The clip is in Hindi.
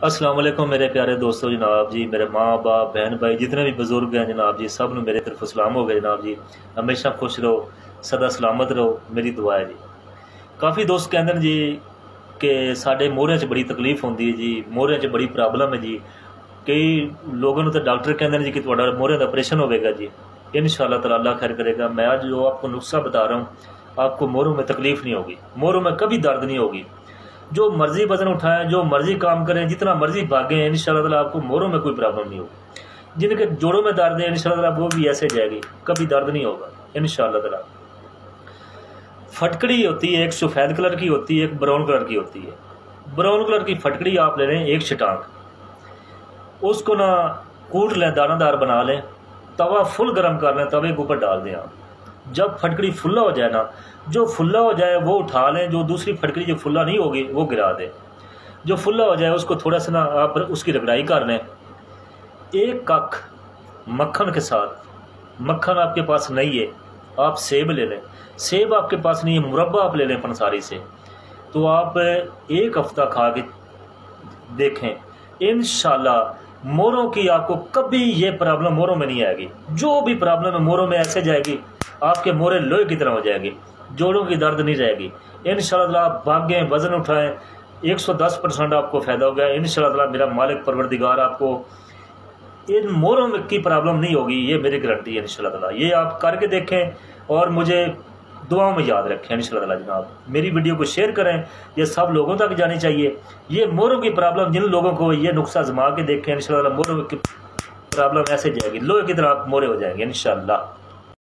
अस्सलाम वालेकुम मेरे प्यारे दोस्तों जनाब जी, मेरे माँ बाप बहन भाई जितने भी बुजुर्ग हैं जनाब जी, सब ने मेरे तरफ सलाम हो गए जनाब जी। हमेशा खुश रहो, सदा सलामत रहो, मेरी दुआ है जी। काफ़ी दोस्त कहते हैं जी कि साढ़े मोहरें च बड़ी तकलीफ होती है जी, मोहरें च बड़ी प्रॉब्लम है जी। कई लोगों तो डॉक्टर कहते हैं जी कि तुम्हारा मोहरें का ऑपरेशन होगा जी। इंशाअल्लाह ताला अल्लाह खैर करेगा। मैं आज जो आपको नुस्खा बता रहा हूँ, आपको मोहरों में तकलीफ नहीं होगी, मोहरों में कभी दर्द नहीं होगी। जो मर्जी वजन उठाएं, जो मर्जी काम करें, जितना मर्जी भागें, इंशाअल्लाह ताला आपको मोहरों में कोई प्रॉब्लम नहीं होगी। जिनके जोड़ों में दर्द है इंशाअल्लाह ताला वो भी ऐसे जाएगी, कभी दर्द नहीं होगा इंशाअल्लाह ताला। फटकड़ी होती है, एक सफ़ेद कलर की होती है, एक ब्राउन कलर की होती है। ब्राउन कलर की फटकड़ी आप ले लें, एक छटांग, उसको ना कूट लें, दानादार बना लें, तवा फुल गर्म कर लें, तवे के ऊपर डाल दें आप। जब फटकड़ी फुल्ला हो जाए ना, जो फुल्ला हो जाए वो उठा लें, जो दूसरी फटकड़ी जो फुल्ला नहीं होगी वो गिरा दें। जो फुल्ला हो जाए उसको थोड़ा सा ना आप उसकी रगड़ाई कर लें। एक कख मक्खन के साथ, मक्खन आपके पास नहीं है आप सेब ले लें, सेब आपके पास नहीं है मुरब्बा आप ले लें पंसारी से, तो आप एक हफ्ता खा के देखें, इंशाल्लाह मोहरों की आपको कभी ये प्रॉब्लम मोहरों में नहीं आएगी। जो भी प्रॉब्लम है मोहरों में ऐसे जाएगी, आपके मोहरे लोहे की तरह हो जाएगी, जोड़ों की दर्द नहीं रहेगी इंशाअल्लाह। आप भागें, वजन उठाएं, 110% आपको फ़ायदा होगा इंशाअल्लाह। मेरा मालिक परवरदिगार आपको इन मोहरों में की प्रॉब्लम नहीं होगी, ये मेरी गारंटी है इंशाअल्लाह। ये आप करके देखें और मुझे दुआओं में याद रखें इंशाअल्लाह। जनाब मेरी वीडियो को शेयर करें, ये सब लोगों तक जानी चाहिए। ये मोहरों की प्रॉब्लम जिन लोगों को ये नुस्खा आजमा के देखें इंशाअल्लाह, मोहरों की प्रॉब्लम ऐसे जाएगी, लोहे की तरह आप मोहरे हो जाएंगे इंशाअल्लाह।